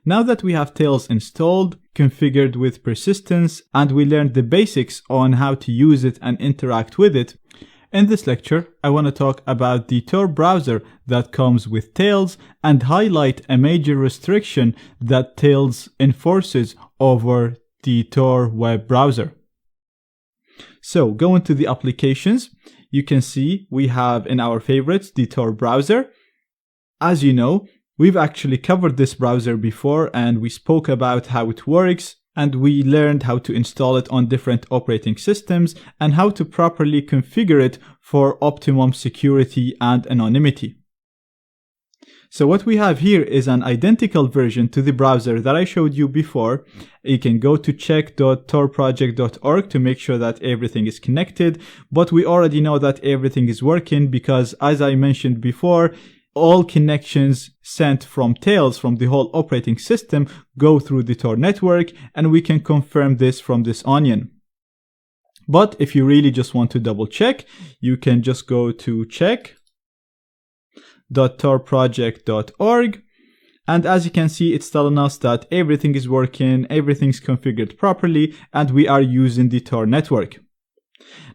Now that we have Tails installed, configured with persistence, and we learned the basics on how to use it and interact with it, in this lecture, I want to talk about the Tor browser that comes with Tails and highlight a major restriction that Tails enforces over the Tor web browser. So, going to the applications, you can see we have in our favorites the Tor browser. As you know, we've actually covered this browser before and we spoke about how it works, and we learned how to install it on different operating systems and how to properly configure it for optimum security and anonymity. So what we have here is an identical version to the browser that I showed you before. You can go to check.torproject.org to make sure that everything is connected, but we already know that everything is working because, as I mentioned before, all connections sent from Tails, from the whole operating system, go through the Tor network, and we can confirm this from this onion. But if you really just want to double check, you can just go to check.torproject.org, and as you can see, it's telling us that everything is working, everything's configured properly, and we are using the Tor network.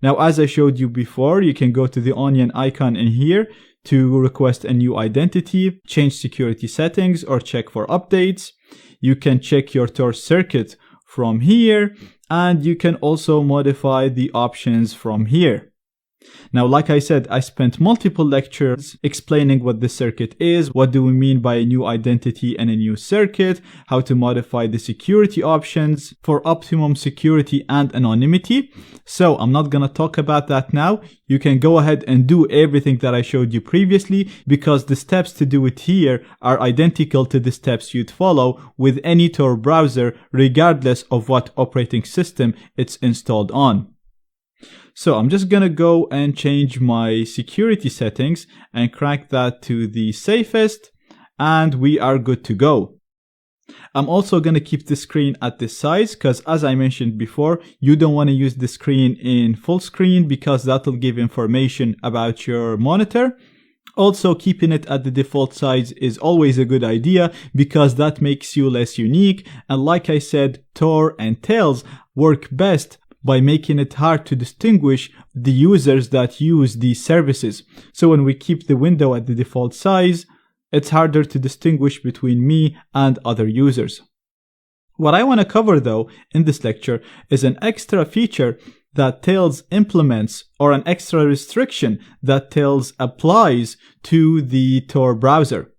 Now, as I showed you before, you can go to the onion icon in here to request a new identity, change security settings, or check for updates. You can check your Tor circuit from here, and you can also modify the options from here. Now, like I said, I spent multiple lectures explaining what the circuit is, what do we mean by a new identity and a new circuit, how to modify the security options for optimum security and anonymity. So I'm not gonna talk about that now. You can go ahead and do everything that I showed you previously because the steps to do it here are identical to the steps you'd follow with any Tor browser regardless of what operating system it's installed on. So I'm just gonna go and change my security settings and crank that to the safest, and we are good to go. I'm also gonna keep the screen at this size because, as I mentioned before, you don't want to use the screen in full screen because that'll give information about your monitor. Also, keeping it at the default size is always a good idea because that makes you less unique, and like I said, Tor and Tails work best by making it hard to distinguish the users that use these services. So when we keep the window at the default size, it's harder to distinguish between me and other users. What I want to cover though in this lecture is an extra feature that Tails implements, or an extra restriction that Tails applies to the Tor browser.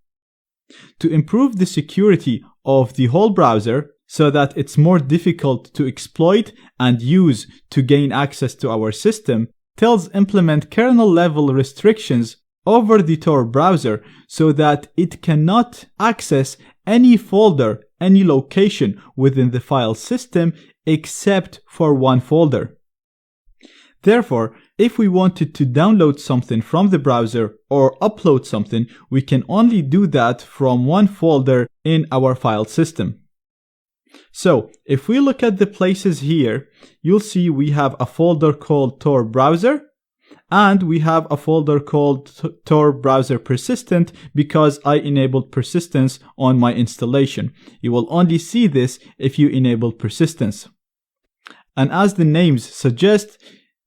To improve the security of the whole browser, so that it's more difficult to exploit and use to gain access to our system, Tails implement kernel-level restrictions over the Tor browser so that it cannot access any folder, any location within the file system except for one folder. Therefore, if we wanted to download something from the browser or upload something, we can only do that from one folder in our file system. So, if we look at the places here, you'll see we have a folder called Tor Browser, and we have a folder called Tor Browser Persistent because I enabled persistence on my installation. You will only see this if you enable persistence. And as the names suggest,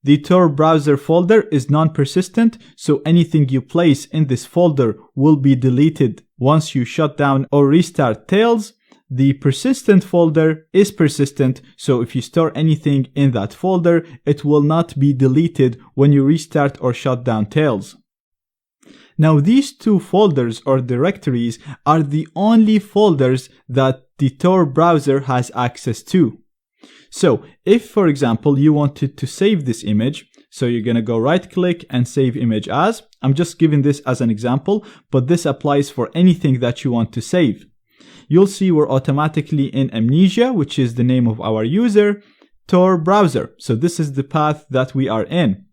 the Tor Browser folder is non-persistent, so anything you place in this folder will be deleted once you shut down or restart Tails. The persistent folder is persistent, so if you store anything in that folder, it will not be deleted when you restart or shut down Tails. Now, these two folders or directories are the only folders that the Tor browser has access to. So, if, for example, you wanted to save this image, so you're going to go right-click and save image as. I'm just giving this as an example, but this applies for anything that you want to save. You'll see we're automatically in Amnesia, which is the name of our user, Tor browser. So this is the path that we are in.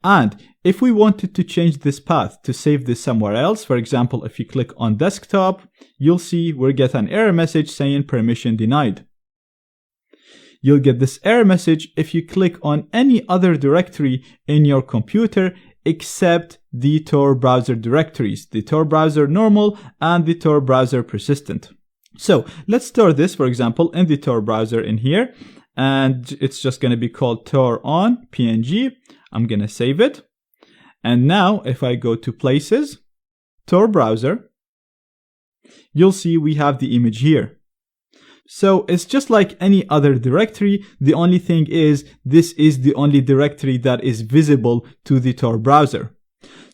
And if we wanted to change this path to save this somewhere else, for example, if you click on desktop, you'll see we'll get an error message saying permission denied. You'll get this error message if you click on any other directory in your computer except the Tor browser directories, the Tor browser normal and the Tor browser persistent. So let's store this, for example, in the Tor browser in here, and it's just going to be called Tor on PNG. I'm going to save it. And now if I go to Places, Tor browser, you'll see we have the image here. So it's just like any other directory. The only thing is this is the only directory that is visible to the Tor browser.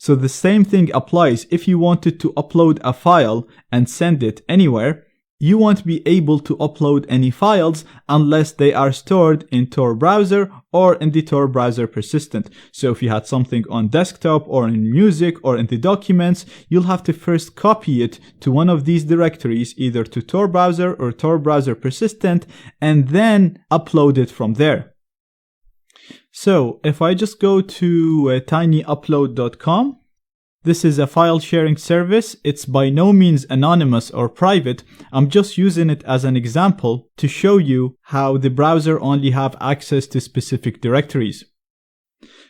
So the same thing applies if you wanted to upload a file and send it anywhere. You won't be able to upload any files unless they are stored in Tor browser or in the Tor browser persistent. So if you had something on desktop or in music or in the documents, you'll have to first copy it to one of these directories, either to Tor browser or Tor browser persistent, and then upload it from there. So if I just go to tinyupload.com, this is a file sharing service. It's by no means anonymous or private. I'm just using it as an example to show you how the browser only have access to specific directories.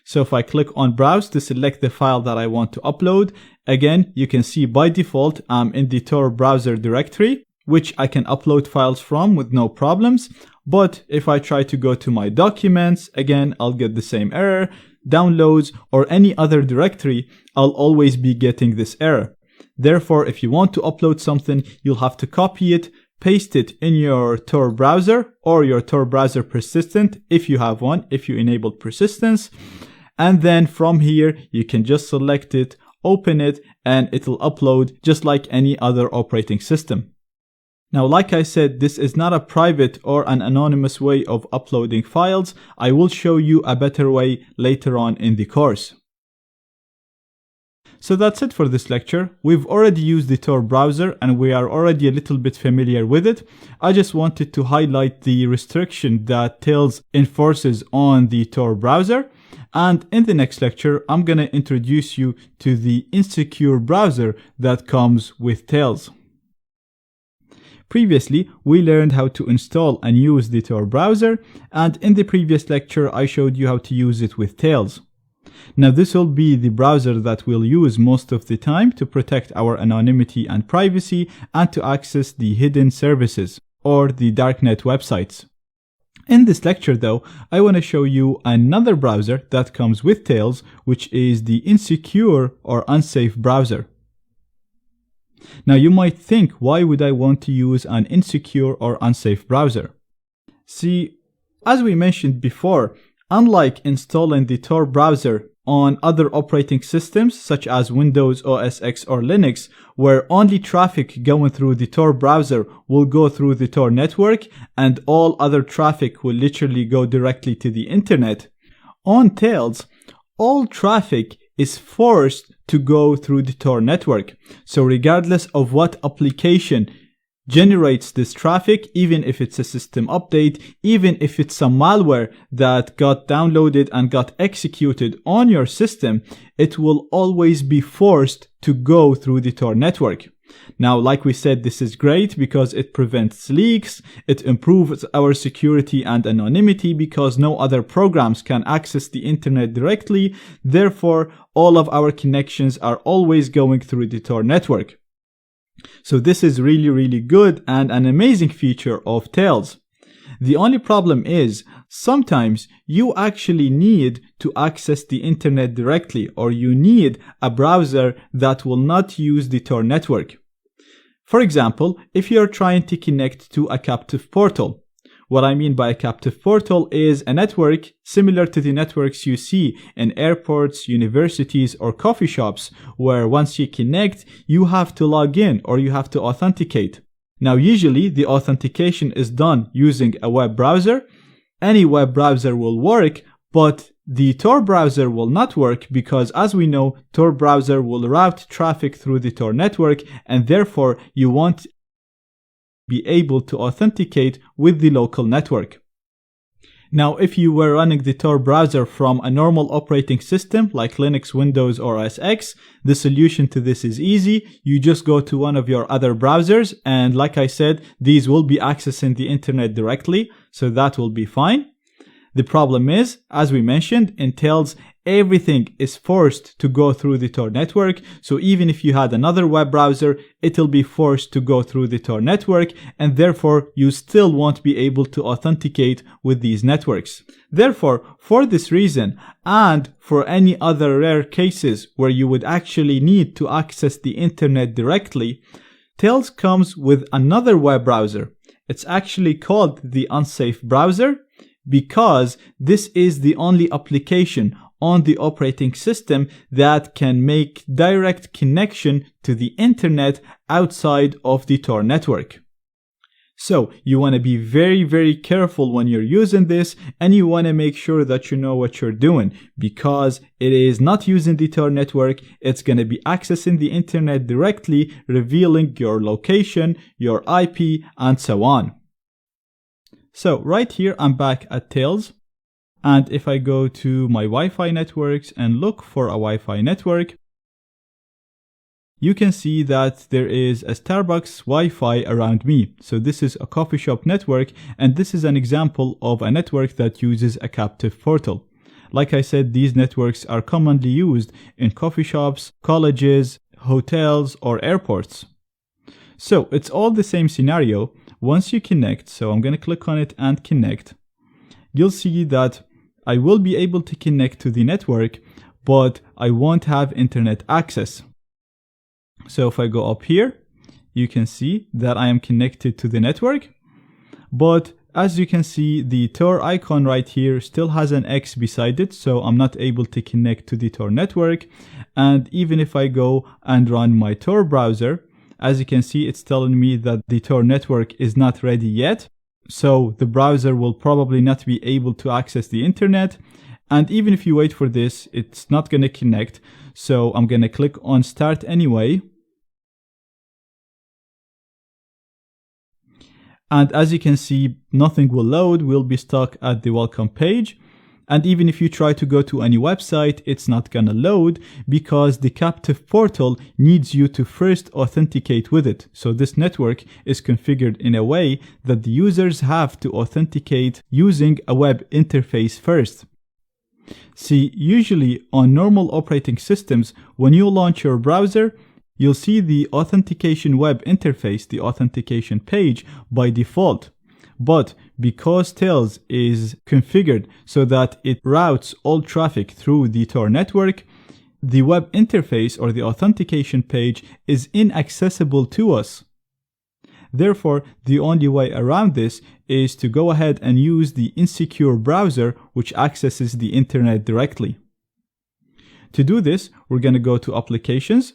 So if I click on browse to select the file that I want to upload, again, you can see by default, I'm in the Tor browser directory, which I can upload files from with no problems. But if I try to go to my documents, again, I'll get the same error. Downloads or any other directory, I'll always be getting this error. Therefore, if you want to upload something, you'll have to copy it, paste it in your Tor browser or your Tor browser persistent if you have one, if you enabled persistence. And then from here, you can just select it, open it, and it'll upload just like any other operating system. Now, like I said, this is not a private or an anonymous way of uploading files. I will show you a better way later on in the course. So that's it for this lecture. We've already used the Tor browser and we are already a little bit familiar with it. I just wanted to highlight the restriction that Tails enforces on the Tor browser. And in the next lecture, I'm going to introduce you to the insecure browser that comes with Tails. Previously, we learned how to install and use the Tor browser, and in the previous lecture, I showed you how to use it with Tails. Now, this will be the browser that we'll use most of the time to protect our anonymity and privacy and to access the hidden services or the darknet websites. In this lecture, though, I want to show you another browser that comes with Tails, which is the insecure or unsafe browser. Now you might think, why would I want to use an insecure or unsafe browser? See, as we mentioned before, unlike installing the Tor browser on other operating systems such as Windows OS X or Linux, where only traffic going through the Tor browser will go through the Tor network and all other traffic will literally go directly to the internet, on Tails, all traffic is forced to go through the Tor network. So regardless of what application generates this traffic, even if it's a system update, even if it's some malware that got downloaded and got executed on your system, it will always be forced to go through the Tor network. Now, like we said, this is great because it prevents leaks, it improves our security and anonymity because no other programs can access the internet directly. Therefore, all of our connections are always going through the Tor network. So this is really, really good and an amazing feature of Tails. The only problem is, sometimes you actually need to access the internet directly, or you need a browser that will not use the Tor network. For example, if you're trying to connect to a captive portal. What I mean by a captive portal is a network similar to the networks you see in airports, universities, or coffee shops, where once you connect, you have to log in or you have to authenticate. Now, usually the authentication is done using a web browser. Any web browser will work, but the Tor browser will not work because, as we know, Tor browser will route traffic through the Tor network, and therefore you won't be able to authenticate with the local network. Now, if you were running the Tor browser from a normal operating system like Linux, Windows, or OS X, the solution to this is easy. You just go to one of your other browsers, and like I said, these will be accessing the internet directly, so that will be fine. The problem is, as we mentioned, in Tails, everything is forced to go through the Tor network. So even if you had another web browser, it'll be forced to go through the Tor network, and therefore you still won't be able to authenticate with these networks. Therefore, for this reason, and for any other rare cases where you would actually need to access the internet directly, Tails comes with another web browser. It's actually called the unsafe browser because this is the only application on the operating system that can make direct connection to the internet outside of the Tor network. So you want to be very, very careful when you're using this, and you want to make sure that you know what you're doing, because it is not using the Tor network. It's going to be accessing the internet directly, revealing your location, your IP, and so on. So right here, I'm back at Tails. And if I go to my Wi-Fi networks and look for a Wi-Fi network, you can see that there is a Starbucks Wi-Fi around me. So this is a coffee shop network, and this is an example of a network that uses a captive portal. Like I said, these networks are commonly used in coffee shops, colleges, hotels, or airports. So it's all the same scenario. Once you connect, so I'm going to click on it and connect, you'll see that I will be able to connect to the network, but I won't have internet access. So if I go up here, you can see that I am connected to the network, but as you can see, the Tor icon right here still has an X beside it, so I'm not able to connect to the Tor network. And even if I go and run my Tor browser, as you can see, it's telling me that the Tor network is not ready yet. So the browser will probably not be able to access the internet. And even if you wait for this, it's not going to connect. So I'm going to click on Start anyway. And as you can see, nothing will load. We'll be stuck at the welcome page. And even if you try to go to any website, it's not gonna load because the captive portal needs you to first authenticate with it. So this network is configured in a way that the users have to authenticate using a web interface first. See, usually on normal operating systems, when you launch your browser, you'll see the authentication web interface, the authentication page by default. But because Tails is configured so that it routes all traffic through the Tor network, the web interface or the authentication page is inaccessible to us. Therefore, the only way around this is to go ahead and use the insecure browser which accesses the internet directly. To do this, we're going to go to Applications,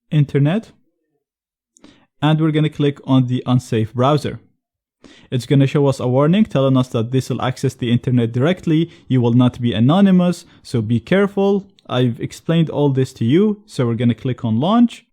Internet, and we're going to click on the unsafe browser. It's going to show us a warning telling us that this will access the internet directly. You will not be anonymous, so be careful. I've explained all this to you, so we're going to click on Launch.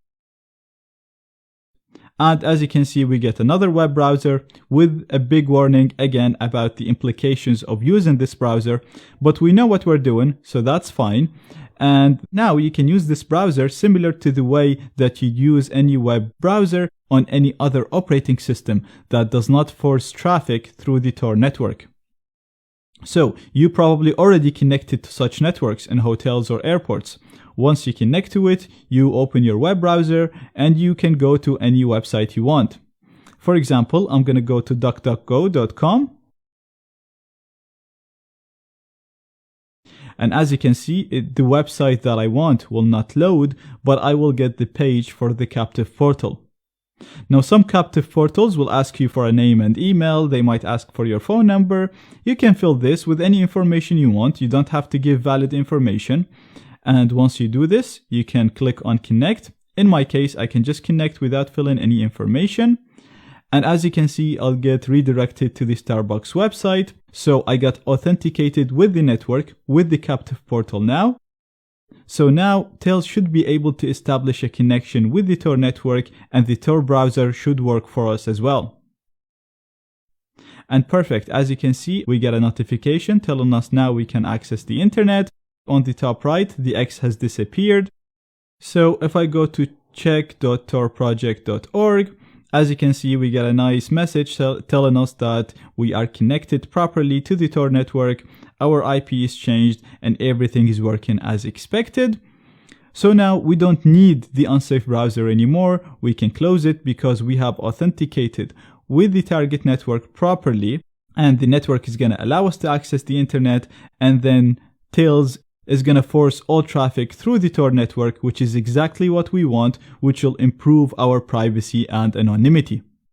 And as you can see, we get another web browser with a big warning again about the implications of using this browser. But we know what we're doing, so that's fine. And now you can use this browser similar to the way that you use any web browser on any other operating system that does not force traffic through the Tor network. So you probably already connected to such networks in hotels or airports. Once you connect to it, you open your web browser and you can go to any website you want. For example, I'm going to go to duckduckgo.com. And as you can see, the website that I want will not load, but I will get the page for the captive portal. Now, some captive portals will ask you for a name and email. They might ask for your phone number. You can fill this with any information you want. You don't have to give valid information. And once you do this, you can click on Connect. In my case, I can just connect without filling any information. And as you can see, I'll get redirected to the Starbucks website. So I got authenticated with the network, with the captive portal now. So now Tails should be able to establish a connection with the Tor network, and the Tor browser should work for us as well. And perfect, as you can see, we get a notification telling us now we can access the internet. On the top right, the X has disappeared. So if I go to check.torproject.org, As you can see, we get a nice message telling us that we are connected properly to the Tor network, our IP is changed, and everything is working as expected. So now we don't need the unsafe browser anymore. We can close it because we have authenticated with the target network properly, and the network is going to allow us to access the internet, and then Tails is going to force all traffic through the Tor network, which is exactly what we want, which will improve our privacy and anonymity.